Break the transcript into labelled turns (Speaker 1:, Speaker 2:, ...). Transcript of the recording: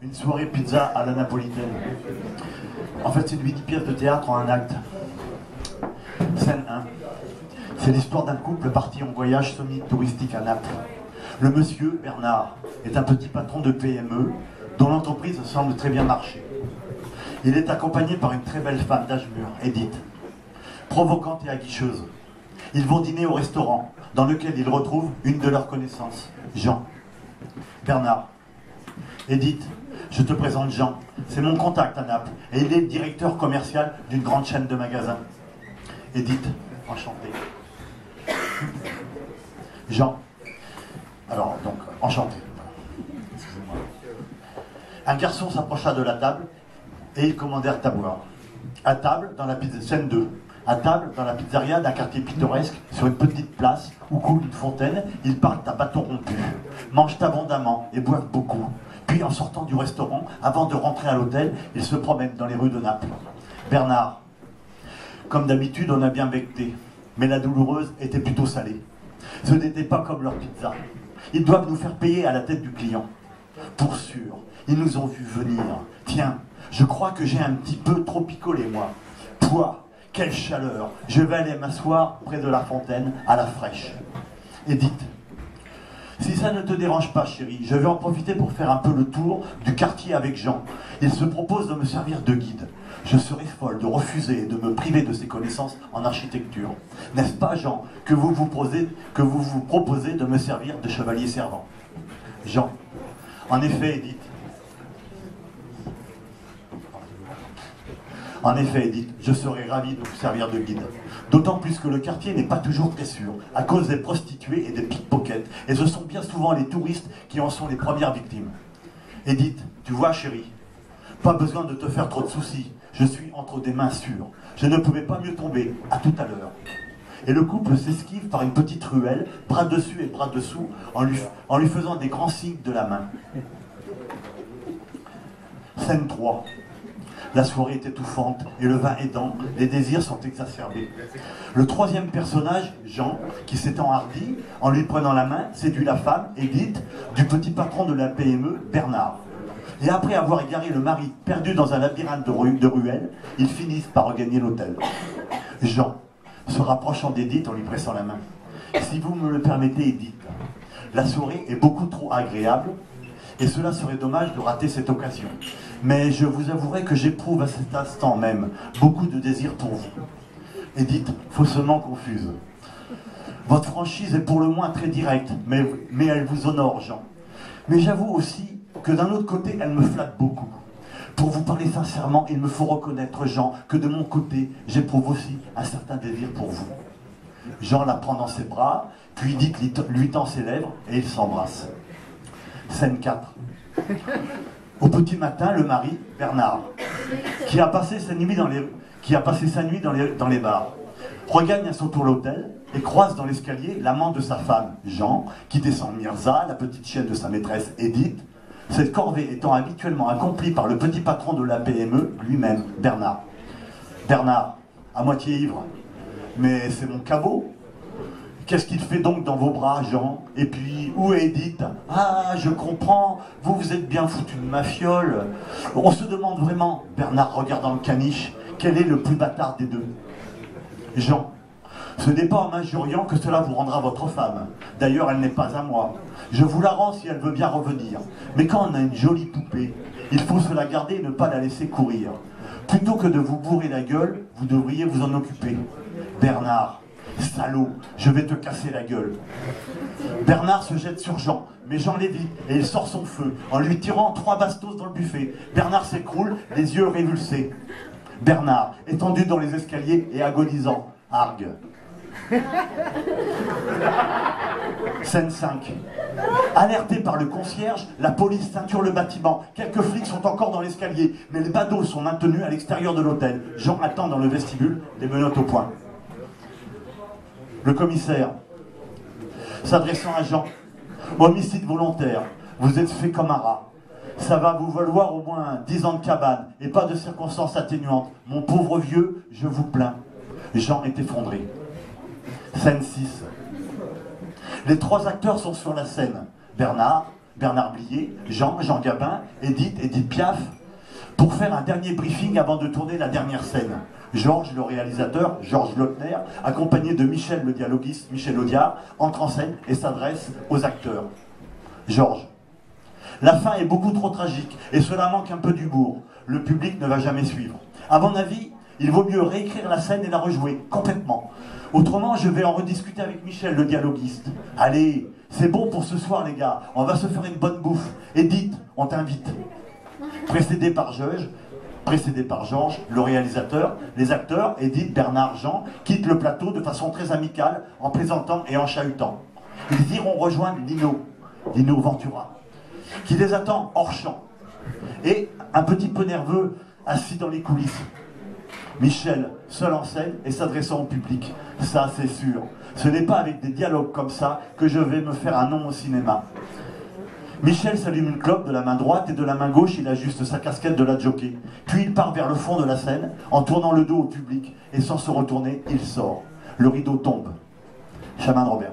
Speaker 1: Une soirée pizza à la napolitaine. En fait, c'est 8 pièces de théâtre en un acte. Scène 1. C'est l'histoire d'un couple parti en voyage semi-touristique à Naples. Le monsieur, Bernard, est un petit patron de PME dont l'entreprise semble très bien marcher. Il est accompagné par une très belle femme d'âge mûr, Edith, provocante et aguicheuse. Ils vont dîner au restaurant, dans lequel ils retrouvent une de leurs connaissances, Jean. Bernard. Edith, je te présente Jean. C'est mon contact à Naples, et il est le directeur commercial d'une grande chaîne de magasins. Edith, enchanté. Jean. Alors, donc, enchanté. Excusez-moi. Un garçon s'approcha de la table, et ils commandèrent à boire. À table, dans la pizza, scène 2. À table, dans la pizzeria d'un quartier pittoresque, sur une petite place où coule une fontaine, ils parlent à bâton rompu, mangent abondamment et boivent beaucoup. Puis, en sortant du restaurant, avant de rentrer à l'hôtel, ils se promènent dans les rues de Naples. Bernard. Comme d'habitude, on a bien becté, mais la douloureuse était plutôt salée. Ce n'était pas comme leur pizza. Ils doivent nous faire payer à la tête du client. Pour sûr, ils nous ont vus venir. Tiens, je crois que j'ai un petit peu trop picolé, moi. Pouah, quelle chaleur! Je vais aller m'asseoir près de la fontaine, à la fraîche. Edith. Si ça ne te dérange pas, chérie, je vais en profiter pour faire un peu le tour du quartier avec Jean. Il se propose de me servir de guide. Je serais folle de refuser et de me priver de ses connaissances en architecture. N'est-ce pas, Jean, que vous vous proposez de me servir de chevalier servant? Jean. En effet, Edith. En effet, Edith, je serais ravi de vous servir de guide. D'autant plus que le quartier n'est pas toujours très sûr, à cause des prostituées et des pickpockets. Et ce sont bien souvent les touristes qui en sont les premières victimes. Edith, tu vois, chérie, pas besoin de te faire trop de soucis. Je suis entre des mains sûres. Je ne pouvais pas mieux tomber. À tout à l'heure. Et le couple s'esquive par une petite ruelle, bras dessus et bras dessous, en lui faisant des grands signes de la main. Scène 3. La soirée est étouffante et le vin aidant, les désirs sont exacerbés. Le troisième personnage, Jean, qui s'est enhardi, en lui prenant la main, séduit la femme, Edith, du petit patron de la PME, Bernard. Et après avoir égaré le mari perdu dans un labyrinthe de ruelles, ils finissent par regagner l'hôtel. Jean, se rapprochant d'Edith en lui pressant la main. Si vous me le permettez, Edith, la soirée est beaucoup trop agréable, et cela serait dommage de rater cette occasion. Mais je vous avouerai que j'éprouve à cet instant même beaucoup de désir pour vous. Edith, faussement confuse. Votre franchise est pour le moins très directe, mais elle vous honore, Jean. Mais j'avoue aussi que d'un autre côté, elle me flatte beaucoup. Pour vous parler sincèrement, il me faut reconnaître, Jean, que de mon côté, j'éprouve aussi un certain désir pour vous. Jean la prend dans ses bras, puis Edith lui tend ses lèvres et ils s'embrassent. Scène 4. Au petit matin, le mari, Bernard, qui a passé sa nuit dans les bars, regagne à son tour l'hôtel et croise dans l'escalier l'amant de sa femme, Jean, qui descend Mirza, la petite chienne de sa maîtresse, Edith, cette corvée étant habituellement accomplie par le petit patron de la PME, lui-même, Bernard. Bernard, à moitié ivre. Mais c'est mon cabot. Qu'est-ce qu'il fait donc dans vos bras, Jean? Et puis, où est Edith? Ah, je comprends, vous êtes bien foutu de ma fiole. On se demande vraiment, Bernard regardant le caniche, quel est le plus bâtard des deux? Jean, ce n'est pas en m'injuriant que cela vous rendra votre femme. D'ailleurs, elle n'est pas à moi. Je vous la rends si elle veut bien revenir. Mais quand on a une jolie poupée, il faut se la garder et ne pas la laisser courir. Plutôt que de vous bourrer la gueule, vous devriez vous en occuper. Bernard, salaud, je vais te casser la gueule. Bernard se jette sur Jean, mais Jean l'évite et il sort son feu en lui tirant 3 bastos dans le buffet. Bernard s'écroule, les yeux révulsés. Bernard, étendu dans les escaliers et agonisant, argue. Scène 5. Alerté par le concierge, la police ceinture le bâtiment. Quelques flics sont encore dans l'escalier, mais les badauds sont maintenus à l'extérieur de l'hôtel. Jean attend dans le vestibule, les menottes au poing. Le commissaire, s'adressant à Jean, homicide volontaire, vous êtes fait comme un rat. Ça va vous valoir au moins 10 ans de cabane et pas de circonstances atténuantes. Mon pauvre vieux, je vous plains. Jean est effondré. Scène 6. Les 3 acteurs sont sur la scène. Bernard, Bernard Blier, Jean Gabin, Edith Piaf, pour faire un dernier briefing avant de tourner la dernière scène. Georges, le réalisateur, Georges Lautner, accompagné de Michel, le dialoguiste, Michel Audiard, entre en scène et s'adresse aux acteurs. Georges. La fin est beaucoup trop tragique et cela manque un peu d'humour. Le public ne va jamais suivre. À mon avis, il vaut mieux réécrire la scène et la rejouer complètement. Autrement, je vais en rediscuter avec Michel, le dialoguiste. Allez, c'est bon pour ce soir, les gars. On va se faire une bonne bouffe. Edith, on t'invite. Précédé par Georges, le réalisateur, les acteurs, Edith, Bernard, Jean, quittent le plateau de façon très amicale, en plaisantant et en chahutant. Ils iront rejoindre Lino Ventura, qui les attend hors champ, et un petit peu nerveux, assis dans les coulisses. Michel, seul en scène et s'adressant au public. Ça, c'est sûr. Ce n'est pas avec des dialogues comme ça que je vais me faire un nom au cinéma. Michel s'allume une clope de la main droite et de la main gauche, il ajuste sa casquette de la jockey. Puis il part vers le fond de la scène, en tournant le dos au public, et sans se retourner, il sort. Le rideau tombe. Chaman Robert.